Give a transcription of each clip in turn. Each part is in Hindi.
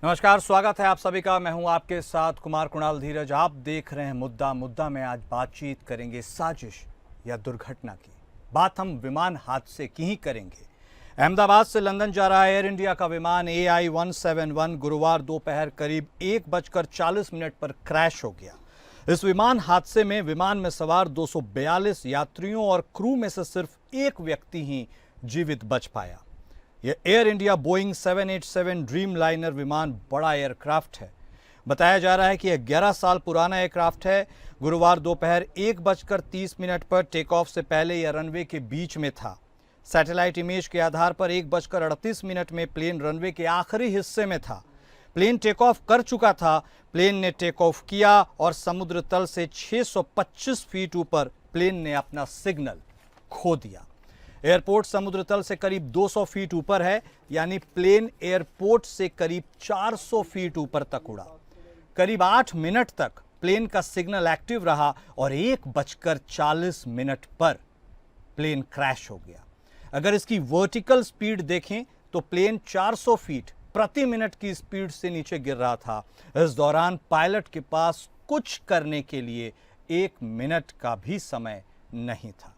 नमस्कार, स्वागत है आप सभी का। मैं हूं आपके साथ कुमार कुणाल धीरज। आप देख रहे हैं मुद्दा में आज बातचीत करेंगे साजिश या दुर्घटना की। बात हम विमान हादसे की ही करेंगे। अहमदाबाद से लंदन जा रहा एयर इंडिया का विमान AI-171 गुरुवार दोपहर करीब 1:40 पर क्रैश हो गया। इस विमान हादसे में विमान में सवार 242 यात्रियों और क्रू में से सिर्फ एक व्यक्ति ही जीवित बच पाया। यह air India Boeing 787 dream liner विमान बड़ा एयरक्राफ्ट है। बताया जा रहा है कि यह 11 साल पुराना एयरक्राफ्ट है। गुरुवार दोपहर 1:30 पर टेक ऑफ से पहले यह रनवे के बीच में था। सैटेलाइट इमेज के आधार पर 1:38 में प्लेन रनवे के आखिरी हिस्से में था। प्लेन टेक ऑफ कर चुका था। प्लेन ने टेक ऑफ किया और समुद्र तल से 625 फीट ऊपर प्लेन ने अपना सिग्नल खो दिया। एयरपोर्ट समुद्र तल से करीब 200 फीट ऊपर है, यानी प्लेन एयरपोर्ट से करीब 400 फीट ऊपर तक उड़ा। करीब 8 मिनट तक प्लेन का सिग्नल एक्टिव रहा और 1:40 पर प्लेन क्रैश हो गया। अगर इसकी वर्टिकल स्पीड देखें तो प्लेन 400 फीट प्रति मिनट की स्पीड से नीचे गिर रहा था। इस दौरान पायलट के पास कुछ करने के लिए 1 मिनट का भी समय नहीं था।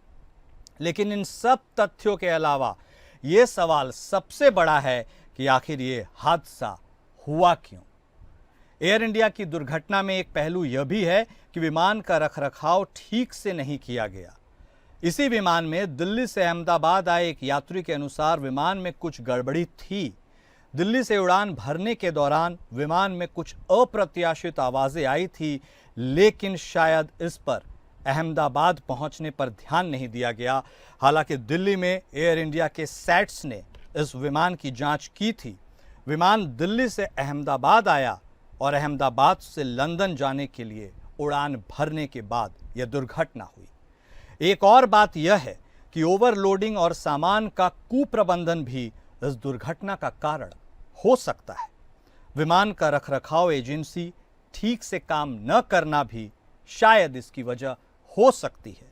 लेकिन इन सब तथ्यों के अलावा यह सवाल सबसे बड़ा है कि आखिर ये हादसा हुआ क्यों। एयर इंडिया की दुर्घटना में एक पहलू यह भी है कि विमान का रखरखाव ठीक से नहीं किया गया। इसी विमान में दिल्ली से अहमदाबाद आए एक यात्री के अनुसार विमान में कुछ गड़बड़ी थी। दिल्ली से उड़ान भरने के दौरान विमान में कुछ अप्रत्याशित आवाजें आई थी, लेकिन शायद इस पर अहमदाबाद पहुंचने पर ध्यान नहीं दिया गया। हालांकि दिल्ली में एयर इंडिया के सैट्स ने इस विमान की जांच की थी। विमान दिल्ली से अहमदाबाद आया और अहमदाबाद से लंदन जाने के लिए उड़ान भरने के बाद यह दुर्घटना हुई। एक और बात यह है कि ओवरलोडिंग और सामान का कुप्रबंधन भी इस दुर्घटना का कारण हो सकता है। विमान का रखरखाव एजेंसी ठीक से काम न करना भी शायद इसकी वजह हो सकती है।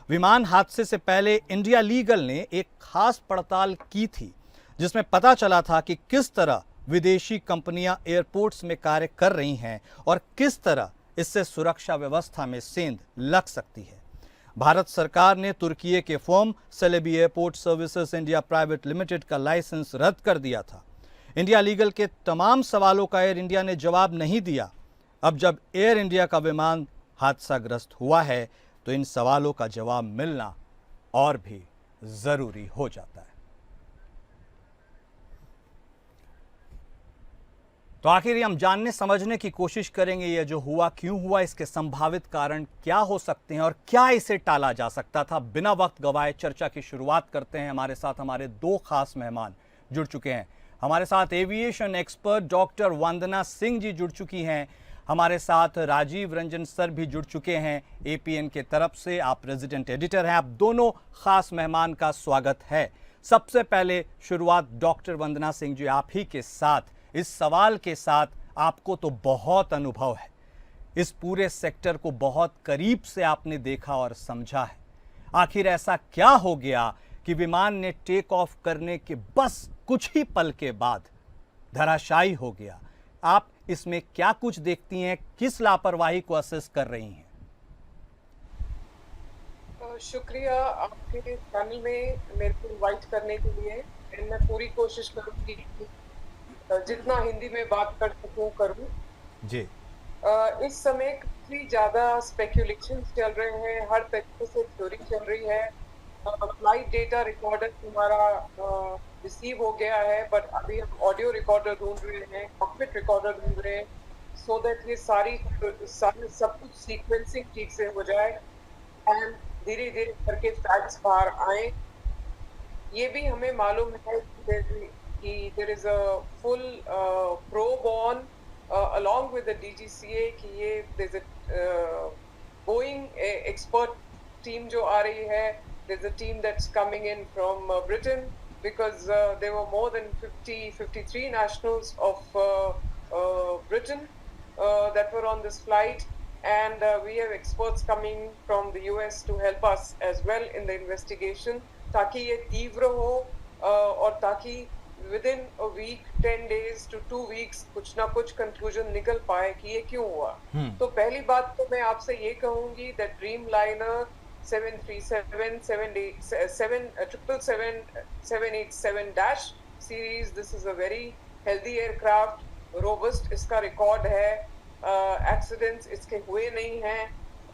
विमान हादसे से पहले इंडिया लीगल ने एक खास पड़ताल की थी, जिसमें पता चला था कि किस तरह विदेशी कंपनियां एयरपोर्ट्स में कार्य कर रही हैं और किस तरह इससे सुरक्षा व्यवस्था में सेंध लग सकती है। भारत सरकार ने तुर्की के firm Celebi airport services India private limited का लाइसेंस रद्द कर दिया था। इंडिया लीगल के तमाम सवालों का एयर इंडिया ने जवाब नहीं दिया। अब जब एयर इंडिया का विमान हादसाग्रस्त हुआ है तो इन सवालों का जवाब मिलना और भी जरूरी हो जाता है। तो आखिर हम जानने समझने की कोशिश करेंगे ये जो हुआ क्यों हुआ, इसके संभावित कारण क्या हो सकते हैं और क्या इसे टाला जा सकता था। बिना वक्त गवाए चर्चा की शुरुआत करते हैं। हमारे साथ हमारे दो खास मेहमान जुड़ चुके हैं। हमारे साथ एविएशन एक्सपर्ट डॉक्टर वंदना सिंह जी जुड़ चुकी हैं। हमारे साथ राजीव रंजन सर भी जुड़ चुके हैं APN के तरफ से। आप रेजिडेंट एडिटर हैं। आप दोनों खास मेहमान का स्वागत है। सबसे पहले शुरुआत डॉक्टर वंदना सिंह जी आप ही के साथ, इस सवाल के साथ। आपको तो बहुत अनुभव है, इस पूरे सेक्टर को बहुत करीब से आपने देखा और समझा है। आखिर ऐसा क्या हो गया कि विमान ने टेक ऑफ करने के बस कुछ ही पल के बाद धराशायी हो गया? आप इसमें क्या कुछ देखती हैं, किस लापरवाही को असेस कर रही हैं? शुक्रिया आपके चैनल में मेरे को इनवाइट करने के लिए। मैं पूरी कोशिश करूंगी जितना हिंदी में बात कर सकूं करूं जी। इस समय काफी ज्यादा स्पेक्यूलेशन चल रहे हैं, हर तरीके से थ्योरी चल रही है। फ्लाइट डेटा रिकॉर्डर हमारा रिसीव हो गया है, बट अभी हम ऑडियो रिकॉर्डर ढूंढ रहे हैं, कॉकपिट रिकॉर्डर ढूंढ रहे हैं, सो दैट ये सारी सब कुछ सीक्वेंसिंग ठीक से हो जाए एंड धीरे धीरे करके फैक्ट्स बाहर आए। ये भी हमें मालूम है कि there is a full probe on along with the DGCA कि ये there's a Boeing expert team जो आ रही है, there's a team that's coming in from Britain because there were more than 53 nationals of Britain that were on this flight, and we have experts coming from the US to help us as well in the investigation ताकि ये तीव्र हो और ताकि within a week 10 days to 2 weeks कुछ ना कुछ कंक्लूजन निकल पाए कि ये क्यों हुआ। तो पहली बात तो मैं आपसे ये कहूंगी that dream liner 737 787 dash series, this is a very healthy aircraft, robust इसका रिकॉर्ड है, एक्सीडेंट्स इसके हुए नहीं हैं,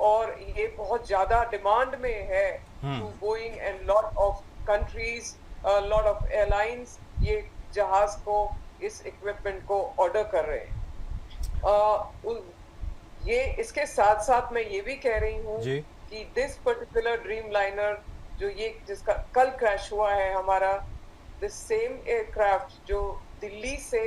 और ये बहुत ज्यादा डिमांड में है to Boeing and lot of countries, lot of airlines ये जहाज को, इस इक्विपमेंट को ऑर्डर कर रहे हैं। ये इसके साथ साथ मैं ये भी कह रही हूँ कि दिस पर्टिकुलर ड्रीम लाइनर जो ये जिसका कल क्रैश हुआ है हमारा, दिस सेम एयरक्राफ्ट जो दिल्ली से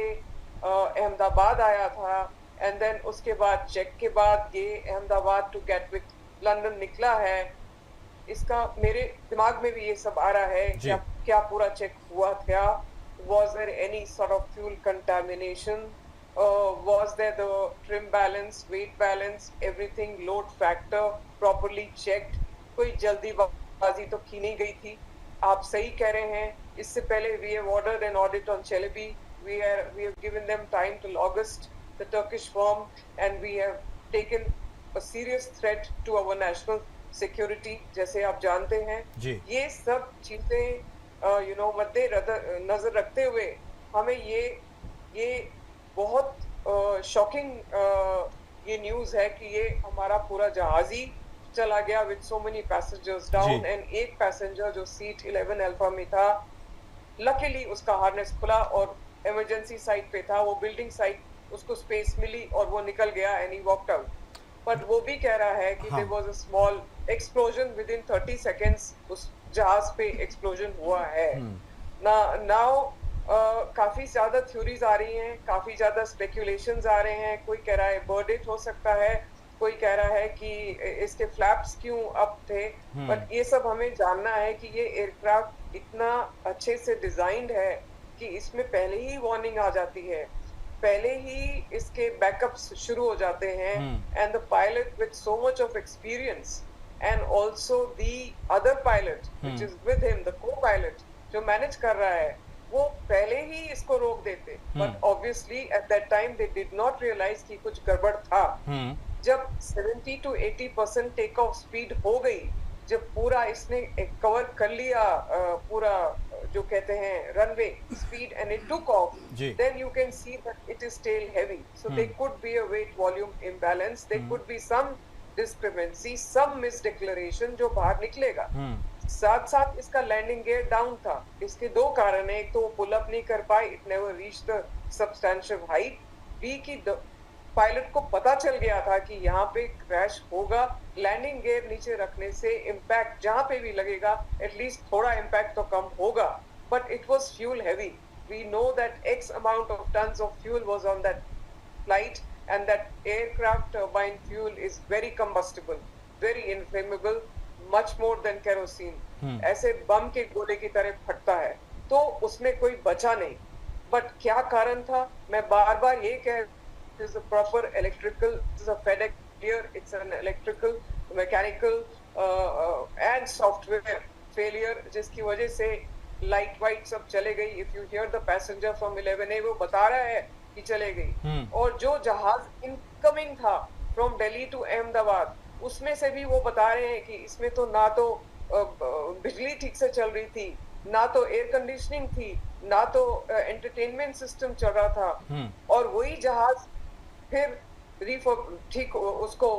अहमदाबाद आया था, एंड देन उसके बाद चेक के बाद ये अहमदाबाद टू गेटविक लंदन निकला है, इसका मेरे दिमाग में भी ये सब आ रहा है कि क्या पूरा चेक हुआ था, was there any sort of fuel contamination, was there the trim balance, weight balance, everything, load factor properly checked, कोई जल्दीबाजी तो की नहीं गई थी। आप सही कह रहे हैं, इससे पहले we have ordered an audit on Celebi, we have given them time till August, the Turkish firm, and we have taken a serious threat to our national security, जैसे आप जानते हैं। ये सब चीजें मद्दे नजर रखते हुए हमें ये बहुत शॉकिंग ये न्यूज है कि ये हमारा पूरा जहाज ही चला गया with so many passengers down, and एक पैसेंजर जो सीट 11 अल्फा में था, लकीली उसका हार्नेस खुला और इमरजेंसी साइट पे था, वो बिल्डिंग साइट उसको स्पेस मिली और वो निकल गया and he walked out. But वो भी कह रहा है कि there was a small explosion within 30 seconds, उस जहाज पे एक्सप्लोजन हुआ है। नाउ काफी ज्यादा थ्योरीज आ रही हैं, काफी ज्यादा स्पेकुलेशंस आ रहे हैं, कोई कह रहा है बर्ड हिट हो सकता है, कोई कह रहा है कि इसके फ्लैप्स क्यों अप थे, बट ये सब हमें जानना है कि ये एयरक्राफ्ट इतना अच्छे से डिजाइंड है कि इसमें पहले ही वार्निंग आ जाती है, पहले ही इसके बैकअप्स शुरू हो जाते हैं, and the pilot with so much of experience and also the other pilot which is with him, the copilot जो मैनेज कर रहा है, वो पहले ही इसको रोक देते। But obviously at that time they did not realize कि कुछ गड़बड़ था। जब 70 to 80% टेक ऑफ स्पीड हो गई, जब पूरा इसने कवर कर लिया पूरा जो कहते हैं runway speed and it took off, then you can see that it is tail heavy, so there could be a weight volume imbalance, there could be some discrepancy, some misdeclaration जो बाहर निकलेगा। साथ साथ इसका लैंडिंग गियर डाउन था, इसके दो कारण है, एक तो वो पुल अप नहीं कर पाए, it never reached the substantial height, बी की पायलट को पता चल गया था कि यहाँ पे क्रैश होगा, लैंडिंग गियर नीचे रखने से इम्पैक्ट जहाँ पे भी लगेगा एटलीस्ट थोड़ा इम्पैक्ट तो कम होगा, but it was fuel heavy. We know that X amount of tons of fuel was on that flight, and that aircraft turbine fuel is very combustible, very inflammable, much more than kerosene, ऐसे बम के गोले की तरह फटता है, तो उसमें कोई बचा नहीं। बट क्या कारण था, मैं बार बार ये कह, it is a proper electrical, it is a FedEx failure, it's an electrical, mechanical and software failure, जिसकी वजह से लाइट वाइट सब चले गई। If you hear the passenger from 11A, वो बता रहा है कि चले गई, और जो जहाज इनकमिंग था from Delhi to अहमदाबाद, उसमें से भी वो बता रहे हैं कि इसमें तो ना तो बिजली ठीक से चल रही थी, ना तो एयर कंडीशनिंग थी, ना तो एंटरटेनमेंट सिस्टम चल रहा था, और वही जहाज फिर ठीक उसको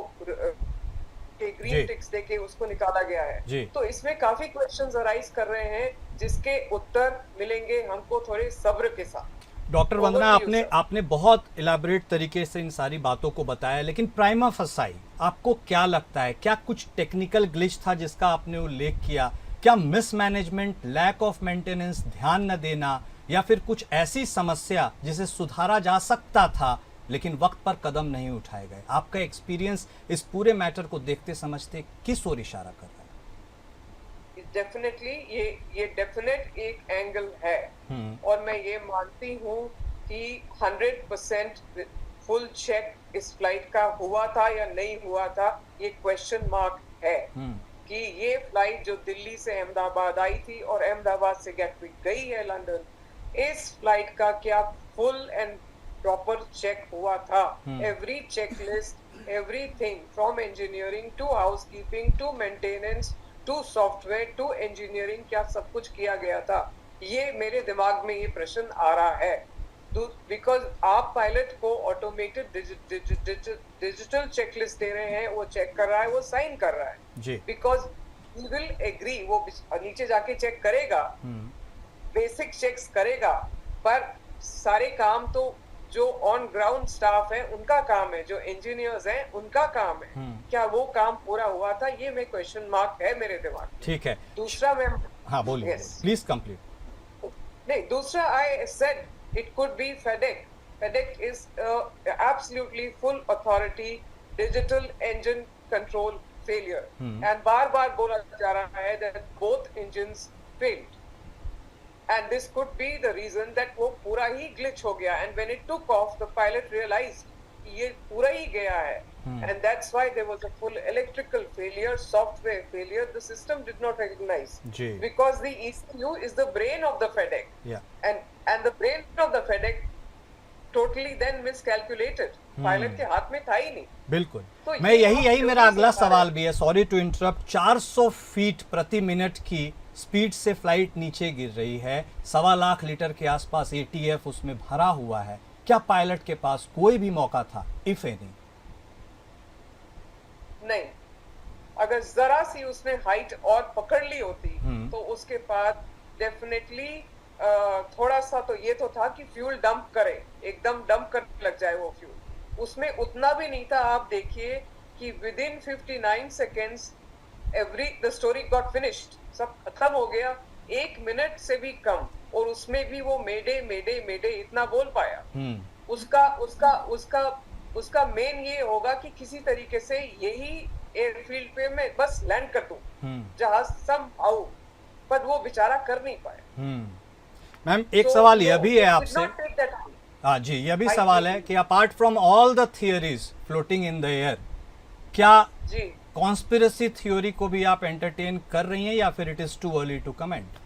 ग्रीन टिक्स देके उसको निकाला गया है। तो इसमें काफी क्वेश्चंस अराइज कर रहे हैं जिसके उत्तर मिलेंगे हमको थोड़े सब्र के साथ। डॉक्टर वंदना, आपने बहुत इलाबोरेट तरीके से इन सारी बातों को बताया, लेकिन प्राइमा फसाई आपको क्या लगता है, क्या कुछ टेक्निकल ग्लिच था जिसका आपने उल्लेख किया? क्या मिसमैनेजमेंट, लैक ऑफ मेंटेनेंस, ध्यान न देना, या फिर कुछ ऐसी समस्या जिसे सुधारा जा सकता था लेकिन वक्त पर कदम नहीं उठाए गए? आपका एक्सपीरियंस इस पूरे मैटर को देखते समझते किस ओर इशारा कर रहा है? डेफिनेटली ये डेफिनेट एक एंगल है, और मैं ये मानती हूँ कि 100% फुल चेक इस फ्लाइट का हुआ था या नहीं हुआ था, ये क्वेश्चन मार्क है कि ये फ्लाइट जो दिल्ली से अहमदाबाद आई थी और अहमदाबाद से गेटविक गई है लंदन, इस फ्लाइट का क्या फुल एंड प्रॉपर चेक हुआ था? Every checklist, everything from engineering to housekeeping to maintenance to software to engineering, क्या सब कुछ किया गया था? ये मेरे दिमाग में ये प्रश्न आ रहा है, बिकॉज आप पायलट को ऑटोमेटेड डिजिटल चेकलिस्ट दे रहे हैं, वो चेक कर रहा है, वो साइन कर रहा है, बिकॉज ही विल एग्री, वो नीचे जाके चेक करेगा, बेसिक चेक्स करेगा, पर सारे काम तो जो ऑन ग्राउंड स्टाफ है उनका काम है, जो इंजीनियर्स हैं उनका काम है, क्या वो काम पूरा हुआ था? ये में क्वेश्चन मार्क है मेरे दिमाग में। ठीक है, दूसरा मैं हाँ बोलिए, प्लीज कंप्लीट। नहीं, दूसरा I said it could be FedEx. FedEx is absolutely full authority digital engine control failure, and बार-बार बोला जा रहा है that both engines failed, and this could be the reason that वो पूरा ही glitch हो गया, and when it took off the pilot realized ये पूरा ही गया है, and that's why there was a full electrical failure, software failure, the system did not recognize, because the ECU is the brain of the FedEx, and the brain of the FedEx totally then miscalculated, pilot के हाथ में था ही नहीं। बिल्कुल, तो मैं यही मेरा अगला सवाल भी है, सॉरी टू इंटरप्ट। 400 फीट प्रति मिनट की स्पीड से फ्लाइट नीचे गिर रही है, 1.25 लाख लीटर के आसपास ATF उसमें भरा हुआ है, क्या पायलट के पास कोई भी मौका था, इफ एनी? नहीं, अगर जरा सी उसने हाइट और पकड़ ली होती तो उसके बाद डेफिनेटली थोड़ा सा तो ये तो था कि फ्यूल डंप करे, एकदम डंप करने लग जाए वो फ्यूल, उसमें उतना भी नहीं था। आप देखिए कि with in 59 seconds the story got finished, सब खत्म हो गया, 1 मिनट से भी कम, और उसमें भी वो मेडे मेडे मेडे इतना बोल पाया। उसका मेन ये होगा कि किसी तरीके से यही एयरफील्ड पे मैं बस लैंड कर दूं जहाज somehow, पर वो बेचारा कर नहीं पाया। मैम एक सवाल यह भी है आपसे, हाँ जी, यह भी सवाल है कि apart from all the theories floating in the air, क्या कॉन्स्पिरेसी थ्योरी को भी आप एंटरटेन कर रही हैं या फिर it is too early to comment?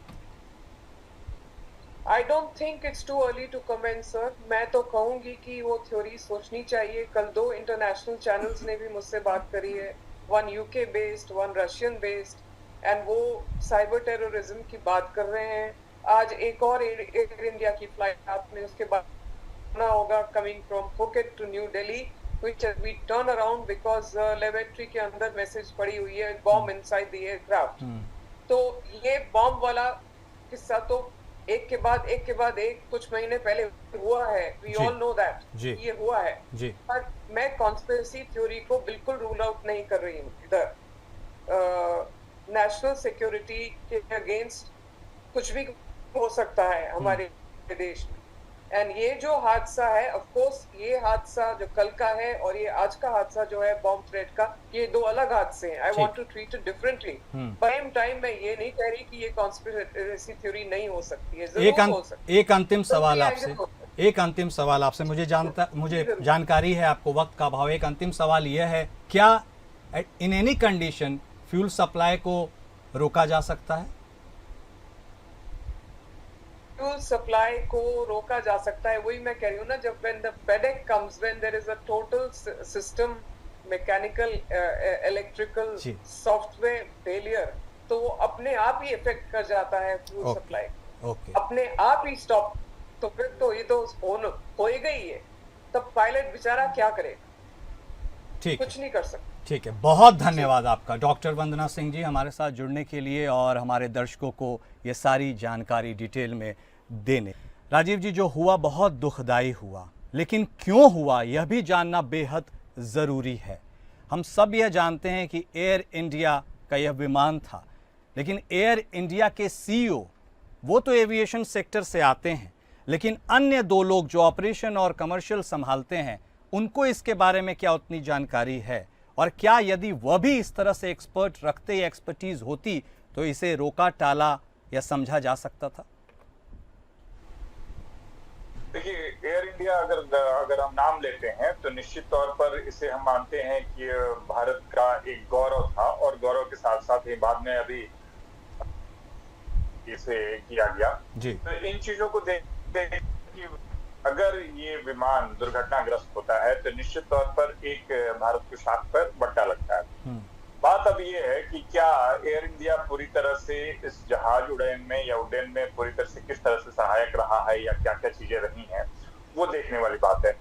I don't think it's too early to comment sir. मैं तो कहूंगी कि वो थ्योरी सोचनी चाहिए। कल 2 इंटरनेशनल चैनल्स ने भी मुझसे बात करी है, one UK based, one Russian based, and वो साइबर टेररिज्म की बात कर रहे हैं। आज एक और एयर इंडिया की फ्लाइट आपने उसके बाद ना होगा, coming from Phuket to New Delhi, which we turn around because laboratory के अंदर मैसेज पड़ी हुई है, बॉम्ब इनसाइड द एयरक्राफ्ट। तो ये बॉम्ब वाला किस्सा तो एक के बाद एक कुछ महीने पहले हुआ है, वी ऑल नो दैट ये हुआ है, पर मैं कॉन्स्पिरेसी थ्योरी को बिल्कुल रूल आउट नहीं कर रही हूँ। इधर नेशनल सिक्योरिटी के अगेंस्ट कुछ भी हो सकता है हमारे देश में, एंड ये जो हादसा है, ऑफ कोर्स ये हादसा जो कल का है और ये आज का हादसा जो है बॉम्ब थ्रेट का, ये 2 अलग हादसे हैं। I want to treat it differently. Same time मैं ये नहीं कह रही कि ये कॉन्स्पिरेसी थ्योरी नहीं हो सकती है, जरूर हो सकती है। एक अंतिम सवाल आपसे, मुझे जानकारी है, आपको वक्त का अभाव, एक अंतिम सवाल यह है, क्या in any condition fuel supply को रोका जा सकता है? फ्यूल सप्लाई को रोका जा सकता है, वही मैं कह रही हूँ ना, जब when the FedEx comes, when there is a total system mechanical electrical software failure, तो वो अपने आप ही इफेक्ट कर जाता है फ्यूल सप्लाई, अपने आप ही स्टॉप। तो फिर तो ये तो हो ही गई है, तब पायलट बेचारा क्या करेगा? ठीक, कुछ नहीं कर सकता। ठीक है, बहुत धन्यवाद आपका डॉक्टर वंदना सिंह जी हमारे साथ जुड़ने के लिए और हमारे दर्शकों को ये सारी जानकारी डिटेल में देने। राजीव जी, जो हुआ बहुत दुखदाई हुआ, लेकिन क्यों हुआ यह भी जानना बेहद ज़रूरी है। हम सब यह जानते हैं कि एयर इंडिया का यह विमान था, लेकिन एयर इंडिया के CEO वो तो एविएशन सेक्टर से आते हैं, लेकिन अन्य 2 लोग जो ऑपरेशन और कमर्शियल संभालते हैं, उनको इसके बारे में क्या उतनी जानकारी है? और क्या यदि वह भी इस तरह से एक्सपर्ट रखते या एक्सपर्टीज होती तो इसे रोका, टाला या समझा जा सकता था? देखिए, एयर इंडिया अगर हम नाम लेते हैं तो निश्चित तौर पर इसे हम मानते हैं कि भारत का एक गौरव था, और गौरव के साथ साथ ही बाद में अभी इसे किया गया जी। तो इन चीजों को देख कि अगर ये विमान दुर्घटनाग्रस्त होता है तो निश्चित तौर पर एक भारत को शाख पर बट्टा लगता है। बात अब ये है कि क्या एयर इंडिया पूरी तरह से इस जहाज उड़ान में या उड्डयन में पूरी तरह से किस तरह से सहायक रहा है या क्या क्या चीजें रही हैं, वो देखने वाली बात है।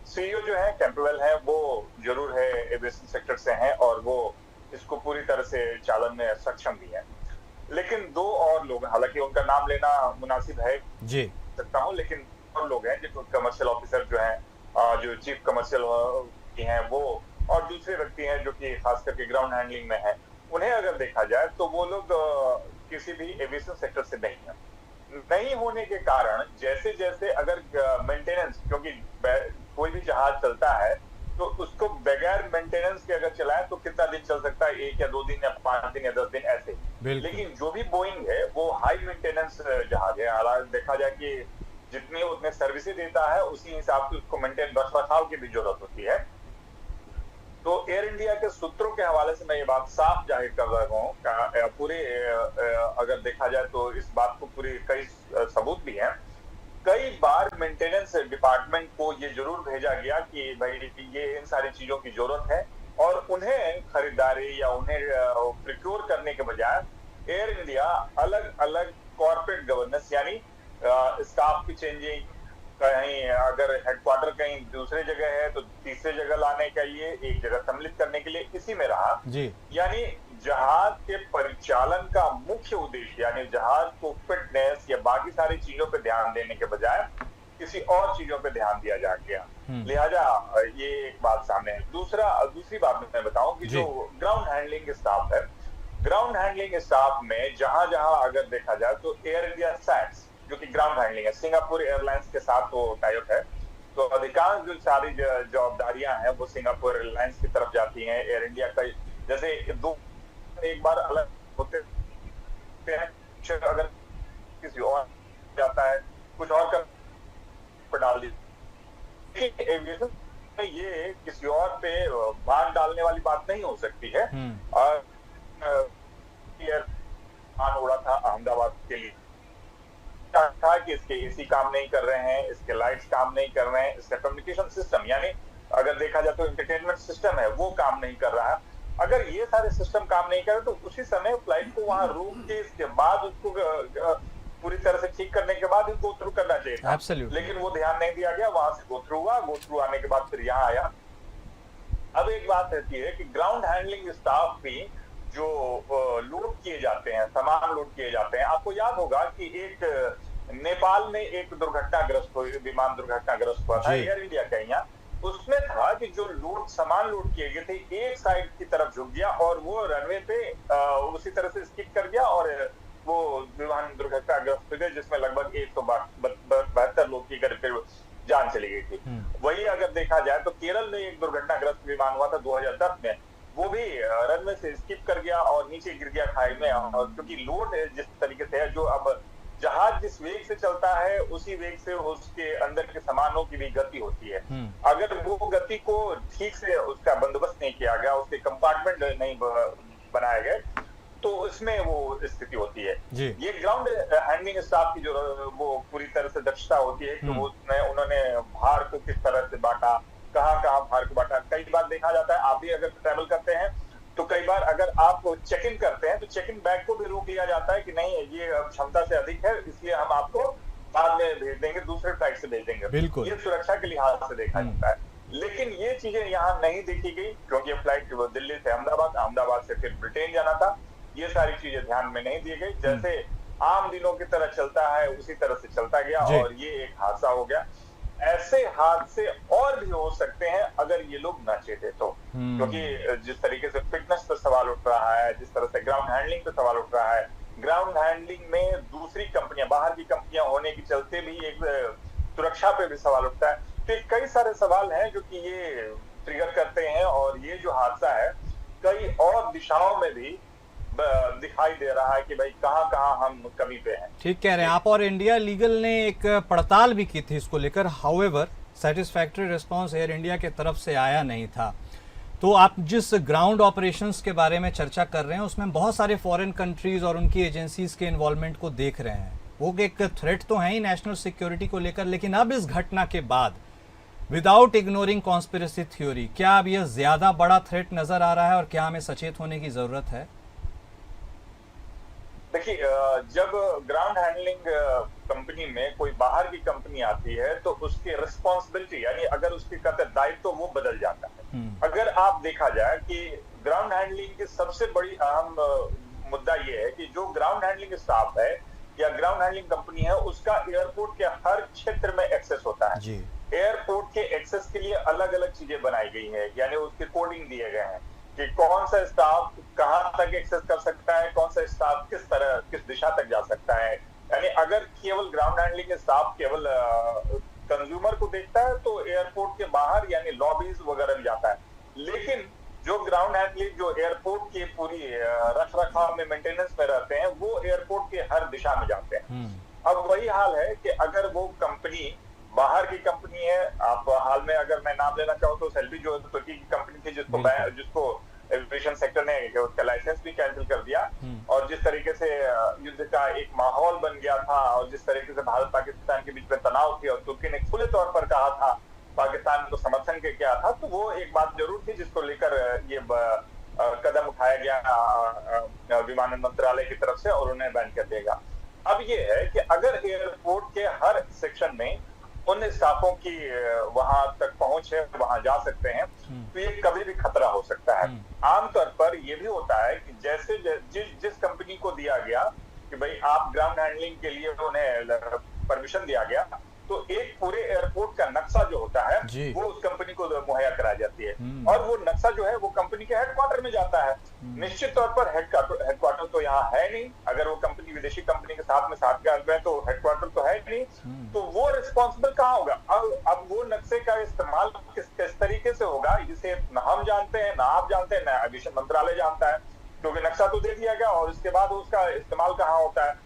सीईओ जो है कैंपबेल है, वो जरूर है एविएशन सेक्टर से हैं और वो इसको पूरी तरह से चालन में सक्षम भी है। लेकिन दो और लोग, हालांकि उनका नाम लेना मुनासिब है जी सकता हूँ, लेकिन और लोग हैं जो कमर्शियल ऑफिसर जो हैं, जो चीफ कमर्शियल हैं वो, और दूसरे व्यक्ति हैं जो कि खास करके ग्राउंड हैंडलिंग में है। उन्हें अगर देखा जाए तो वो लोग किसी भी एविएशन सेक्टर से नहीं है। नहीं होने के कारण जैसे जैसे अगर मेंटेनेंस, क्योंकि कोई भी जहाज चलता है तो उसको बगैर मेंटेनेंस के अगर चलाएं तो कितना दिन चल सकता है, 1 या 2 दिन या 5 दिन या 10 दिन ऐसे। लेकिन जो भी बोइंग है वो हाई मेंटेनेंस जहाज है। हालांकि देखा जाए कि जितनी उतने सर्विसेज देता है उसी हिसाब से उसको मेंटेन रखरखाव की भी जरूरत होती है। तो एयर इंडिया के सूत्रों के हवाले से मैं ये बात साफ जाहिर कर रहा हूँ, पूरे अगर देखा जाए तो इस बात को पूरी कई सबूत भी हैं। कई बार मेंटेनेंस डिपार्टमेंट को ये जरूर भेजा गया कि भाई ये इन सारी चीजों की जरूरत है, और उन्हें खरीदारी या उन्हें प्रिक्योर करने के बजाय एयर इंडिया अलग अलग कॉर्पोरेट गवर्नेंस यानी स्टाफ की चेंजिंग, कहीं अगर हेडक्वार्टर कहीं दूसरे जगह है तो तीसरे जगह लाने के लिए, एक जगह सम्मिलित करने के लिए इसी में रहा जी। यानी जहाज के परिचालन का मुख्य उद्देश्य यानी जहाज को फिटनेस या बाकी सारी चीजों पे ध्यान देने के बजाय किसी और चीजों पे ध्यान दिया जा गया। लिहाजा ये एक बात सामने है। दूसरी बात मैं बताऊं कि जो ग्राउंड हैंडलिंग स्टाफ है, ग्राउंड हैंडलिंग स्टाफ में जहां जहां अगर देखा जाए तो एयर इंडिया सैट्स जो कि ग्राउंड हैंडलिंग है, सिंगापुर एयरलाइंस के साथ वो टाइप है, तो अधिकांश जो सारी जवाबदारियां हैं वो सिंगापुर एयरलाइंस की तरफ जाती हैं। एयर इंडिया का जैसे दो एक बार अलग होते हैं, अगर किसी और जाता है कुछ और कर डाल दी, एविएशन में ये किसी और पे भार डालने वाली बात नहीं हो सकती है। और उड़ा था अहमदाबाद के लिए था कि इसके एसी काम नहीं कर रहे हैं, इसके लाइट्स काम नहीं कर रहे हैं, इसका कम्युनिकेशन सिस्टम यानी अगर देखा जाए तो एंटरटेनमेंट सिस्टम है वो काम नहीं कर रहा है। अगर ये सारे सिस्टम काम नहीं करे तो उसी समय फ्लाइट को वहां रोक के इसके बाद उसको पूरी तरह से ठीक करने के बाद गो थ्रू करना चाहिए था। लेकिन वो ध्यान नहीं दिया गया, वहां से गो थ्रू हुआ, गो थ्रू आने के बाद फिर यहाँ आया। अब एक बात रहती है कि ग्राउंड हैंडलिंग स्टाफ भी जो लोड किए जाते हैं, सामान लोड किए जाते हैं, आपको याद होगा कि एक नेपाल में एक दुर्घटनाग्रस्त हुई, विमान दुर्घटनाग्रस्त हुआ था एयर इंडिया का यहाँ। उसमें था कि जो सामान लोड किए गए थे एक साइड की तरफ झुक गया और वो रनवे पे उसी तरह से स्किप कर गया और वो विमान दुर्घटनाग्रस्त हो गया, जिसमें लगभग 172 लोग की फिर जान चली गई थी। वही अगर देखा जाए तो केरल में एक दुर्घटनाग्रस्त विमान हुआ था 2010 में, वो भी रनवे से स्किप कर गया और नीचे गिर गया खाई में। और क्योंकि लोड जिस तरीके से है, जो अब जहाज जिस वेग से चलता है उसी वेग से उसके अंदर के सामानों की भी गति होती है। अगर वो गति को ठीक से उसका बंदोबस्त नहीं किया गया, उसके कंपार्टमेंट नहीं बनाए गए, तो इसमें वो स्थिति होती है। ये ग्राउंड हैंडलिंग स्टाफ की जो वो पूरी तरह से दक्षता होती है कि वो उन्होंने भार को किस तरह से बांटा, कहाँ भार को बांटा। कई बार देखा जाता है, आप भी अगर ट्रैवल करते हैं तो कई बार अगर आप चेक इन करते हैं तो चेक इन बैग को भी रोक लिया जाता है कि नहीं ये क्षमता से अधिक है, इसलिए हम आपको बाद में भेज देंगे, दूसरे फ्लाइट से भेज देंगे। ये सुरक्षा के लिहाज से देखा जाता है। लेकिन ये चीजें यहाँ नहीं देखी गई क्योंकि फ्लाइट दिल्ली से अहमदाबाद, अहमदाबाद से फिर ब्रिटेन जाना था। ये सारी चीजें ध्यान में नहीं दी गई। जैसे आम दिनों की तरह चलता है उसी तरह से चलता गया और ये एक हादसा हो गया। ऐसे हादसे और भी हो सकते हैं अगर ये लोग न चेते तो, क्योंकि जिस तरीके से फिटनेस पर सवाल उठ रहा है, जिस तरह से ग्राउंड हैंडलिंग पे सवाल उठ रहा है, ग्राउंड हैंडलिंग में दूसरी कंपनियां, बाहर की कंपनियां होने के चलते भी एक सुरक्षा पे भी सवाल उठता है। तो कई सारे सवाल हैं जो कि ये ट्रिगर करते हैं और ये जो हादसा है कई और दिशाओं में भी दिखाई दे रहा है कि भाई कहाँ हम कमी पे हैं। ठीक कह रहे हैं आप। और इंडिया लीगल ने एक पड़ताल भी की थी इसको लेकर, however satisfactory response air India के तरफ से आया नहीं था। तो आप जिस ग्राउंड ऑपरेशंस के बारे में चर्चा कर रहे हैं उसमें बहुत सारे फॉरेन कंट्रीज और उनकी एजेंसीज के इन्वॉल्वमेंट को देख रहे हैं। वो एक थ्रेट तो है ही नेशनल सिक्योरिटी को लेकर, लेकिन अब इस घटना के बाद विदाउट इग्नोरिंग कॉन्स्पिरेसी थ्योरी, क्या अब यह ज्यादा बड़ा थ्रेट नजर आ रहा है और क्या हमें सचेत होने की जरूरत है? देखिए, जब ग्राउंड हैंडलिंग कंपनी में कोई बाहर की कंपनी आती है तो उसकी रिस्पॉन्सिबिलिटी, यानी अगर उसके कहते दायित्व तो वो बदल जाता है। अगर आप देखा जाए कि ग्राउंड हैंडलिंग की सबसे बड़ी अहम मुद्दा ये है कि जो ग्राउंड हैंडलिंग स्टाफ है या ग्राउंड हैंडलिंग कंपनी है, उसका एयरपोर्ट के हर क्षेत्र में एक्सेस होता है। एयरपोर्ट के एक्सेस के लिए अलग अलग चीजें बनाई गई है, यानी उसके कोडिंग दिए गए हैं कि कौन सा स्टाफ कहां तक एक्सेस कर सकता है, कौन सा स्टाफ किस दिशा तक जा सकता है। यानी अगर केवल ग्राउंड हैंडलिंग स्टाफ केवल कंज्यूमर को देखता है तो एयरपोर्ट के बाहर यानी लॉबीज वगैरह में जाता है, लेकिन जो ग्राउंड हैंडलिंग जो एयरपोर्ट की पूरी रख रखाव में मेंटेनेंस में रहते हैं वो एयरपोर्ट के हर दिशा में जाते हैं। अब वही हाल है कि अगर वो कंपनी बाहर की कंपनी है, आप हाल में अगर मैं नाम लेना चाहूँ तो सेल्बी जो तुर्की की कंपनी थी जिसको एविएशन सेक्टर ने उसका लाइसेंस भी कैंसिल कर दिया, और जिस तरीके से युद्ध का एक माहौल बन गया था और जिस तरीके से भारत पाकिस्तान के बीच में तनाव थी और तुर्की ने खुले तौर पर कहा था पाकिस्तान को समर्थन के किया था, तो वो एक बात जरूर थी जिसको लेकर ये कदम उठाया गया विमानन मंत्रालय की तरफ से और उन्हें बैन कर देगा। अब ये है कि अगर एयरपोर्ट के हर सेक्शन में उन स्टाफों की वहां तक पहुंच है, वहां जा सकते हैं, तो ये कभी भी खतरा हो सकता है। आमतौर पर ये भी होता है कि जैसे जिस कंपनी को दिया गया कि भाई आप ग्राउंड हैंडलिंग के लिए उन्हें परमिशन दिया गया, तो एक पूरे एयरपोर्ट का नक्शा जो होता है वो उस कंपनी को मुहैया कराई जाती है, और वो नक्शा जो है वो कंपनी के हेडक्वार्टर में जाता है। निश्चित तौर पर हेडक्वार्टर तो यहाँ है नहीं, अगर वो कंपनी विदेशी कंपनी के साथ में साथ तो हेडक्वार्टर तो है नहीं, तो वो रिस्पॉन्सिबल कहाँ होगा? अब वो नक्शे का इस्तेमाल किस तरीके से होगा, जिसे न हम जानते हैं, ना आप जानते हैं, ना एविएशन मंत्रालय जानता है, क्योंकि नक्शा तो दे दिया गया और इसके बाद उसका इस्तेमाल कहाँ होता है।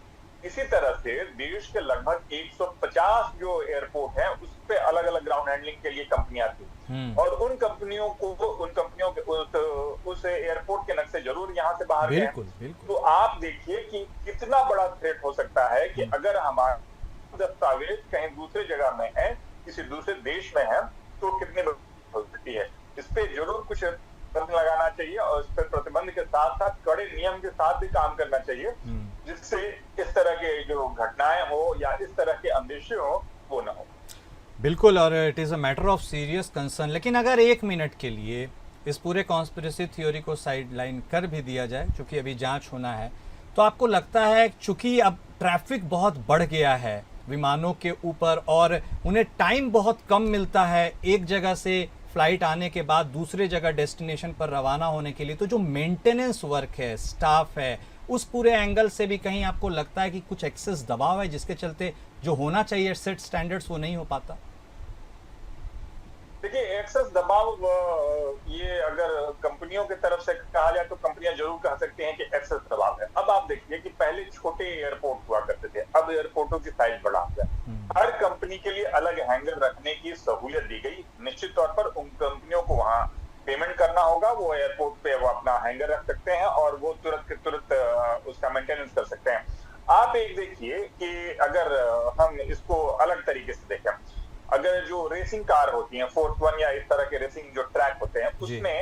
इसी तरह से देश के लगभग 150 जो एयरपोर्ट हैं उस पे अलग अलग ग्राउंड हैंडलिंग के लिए कंपनियां थी, और उन कंपनियों के उस एयरपोर्ट के नक्शे जरूर यहाँ से बाहर गए। तो आप देखिए कि कितना बड़ा थ्रेट हो सकता है कि अगर हमारा दस्तावेज कहीं दूसरे जगह में है, किसी दूसरे देश में है, तो कितनी हो सकती है। इस पे जरूर कुछ प्रतिबंध लगाना चाहिए और इस पर प्रतिबंध के साथ साथ कड़े नियम के साथ भी काम करना चाहिए, जिससे इस तरह के जो घटनाएं हो या इस तरह के अंदेशे हो वो ना हो। बिल्कुल, और it is a matter of serious concern. लेकिन अगर एक मिनट के लिए इस पूरे कॉन्स्पिरेसी थ्योरी को साइडलाइन कर भी दिया जाए, चूंकि अभी जांच होना है, तो आपको लगता है चूंकि अब ट्रैफिक बहुत बढ़ गया है विमानों के ऊपर और उन्हें टाइम बहुत कम मिलता है एक जगह से फ्लाइट आने के बाद दूसरे जगह डेस्टिनेशन पर रवाना होने के लिए, तो जो मेंटेनेंस वर्क है, स्टाफ है, उस पूरे एंगल से भी कहीं आपको लगता है कि कुछ एक्सेस दबाव है जिसके चलते जो होना चाहिए सेट स्टैंडर्ड्स वो नहीं हो पाता? देखिए, एक्सेस दबाव ये अगर कंपनियों की तरफ से कहा जाए तो कंपनियां जरूर कह सकती हैं कि एक्सेस दबाव है। अब आप देखिए कि पहले छोटे एयरपोर्ट हुआ करते थे, अब एयरपोर्टों की साइज बढ़ा है। हर कंपनी के लिए अलग हैंगर रखने की सहूलियत दी गई। निश्चित तौर पर उन कंपनियों को वहां पेमेंट करना होगा, वो एयरपोर्ट पे वो अपना हैंगर रख सकते हैं और वो तुरंत उसका मेंटेनेंस कर सकते हैं। आप एक देखिए कि अगर हम इसको अलग तरीके से देखें, अगर जो रेसिंग कार होती हैं, फोर्थ वन या इस तरह के रेसिंग जो ट्रैक होते हैं, उसमें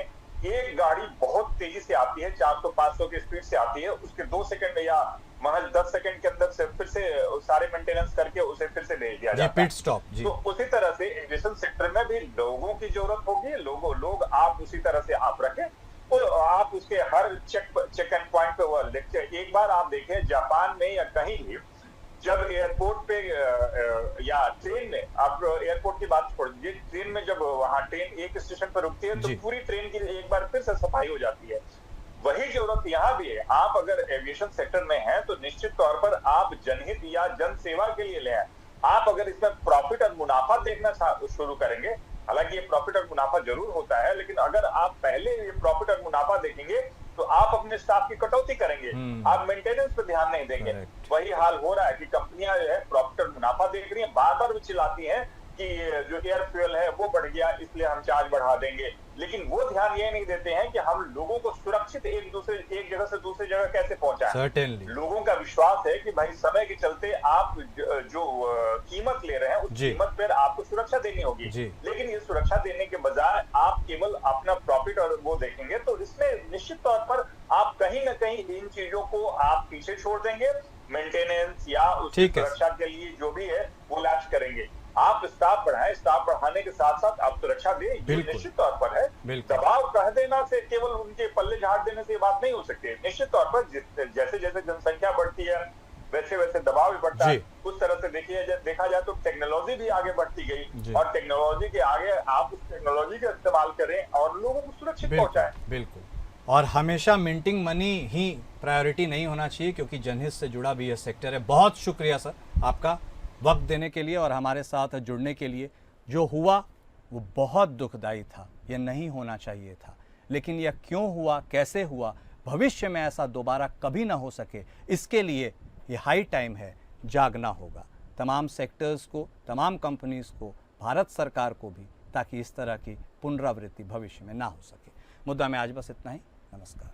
एक गाड़ी बहुत तेजी से आती है, 400-500 की स्पीड से आती है, उसके 2 सेकंड या महज 10 सेकंड के अंदर से फिर से सारे मेंटेनेंस करके उसे फिर से भेज दिया जाता है, पिट स्टॉप। तो उसी तरह से एविएशन सेक्टर में भी लोगों की जरूरत होगी, लोग आप उसी तरह से आप रखें, तो आप उसके हर चेक एंड पॉइंट पे वो देखते। एक बार आप देखें जापान में या कहीं भी जब एयरपोर्ट पे या ट्रेन में, आप एयरपोर्ट की बात छोड़ दीजिए, ट्रेन में जब वहां ट्रेन एक स्टेशन पर रुकती है तो पूरी ट्रेन की एक बार फिर से सफाई हो जाती है। वही जरूरत यहाँ भी है। आप अगर एविएशन सेक्टर में हैं तो निश्चित तौर पर आप जनहित या जन सेवा के लिए ले आए। आप अगर इसमें प्रॉफिट और मुनाफा देखना शुरू करेंगे, हालांकि ये प्रॉफिट और मुनाफा जरूर होता है, लेकिन अगर आप पहले ये प्रॉफिट और मुनाफा देखेंगे तो आप अपने स्टाफ की कटौती करेंगे, आप मेंटेनेंस पे ध्यान नहीं देंगे। वही हाल हो रहा है कि कंपनियां जो है प्रॉफिट और मुनाफा देख रही हैं, बार बार वो चिल्लाती हैं कि जो एयर फ्यूल है वो बढ़ गया इसलिए हम चार्ज बढ़ा देंगे, लेकिन वो ध्यान ये नहीं देते हैं कि हम लोगों को सुरक्षित एक जगह से दूसरी जगह कैसे पहुंचाएं। लोगों का विश्वास है कि भाई समय के चलते आप जो कीमत ले रहे हैं उस जी। कीमत पर आपको सुरक्षा देनी होगी, जी। लेकिन ये सुरक्षा देने के बजाय आप केवल अपना प्रॉफिट और वो देखेंगे तो इसमें निश्चित तौर पर आप कहीं ना कहीं इन चीजों को आप पीछे छोड़ देंगे। मेंटेनेंस या उसकी ठीक है। सुरक्षा के लिए जो भी है वो लैप्स करेंगे। आप स्टाफ बढ़ाएं, स्टाफ बढ़ाने के साथ साथ आप सुरक्षा दें, ये बिल्कुल। निश्चित तौर पर है। बिल्कुल। दबाव कह देना से केवल उनके पल्ले झाड़ देने से ये बात नहीं हो सकती। निश्चित तौर पर जैसे जैसे जनसंख्या बढ़ती है वैसे वैसे दबाव भी बढ़ता है। जी। उस तरह से देखा जाए तो टेक्नोलॉजी भी आगे बढ़ती जी। गई और टेक्नोलॉजी के आगे आप उस टेक्नोलॉजी का इस्तेमाल करें और लोगों को सुरक्षित पहुंचाएं। बिल्कुल। और हमेशा मिंटिंग मनी ही प्रायोरिटी नहीं होना चाहिए, क्योंकि जनहित से जुड़ा भी यह सेक्टर है। बहुत शुक्रिया सर आपका वक्त देने के लिए और हमारे साथ जुड़ने के लिए। जो हुआ वो बहुत दुखदाई था, यह नहीं होना चाहिए था, लेकिन यह क्यों हुआ, कैसे हुआ, भविष्य में ऐसा दोबारा कभी ना हो सके, इसके लिए ये हाई टाइम है, जागना होगा तमाम सेक्टर्स को, तमाम कंपनीज को, भारत सरकार को भी, ताकि इस तरह की पुनरावृत्ति भविष्य में ना हो सके। मुद्दा में आज बस इतना ही। नमस्कार।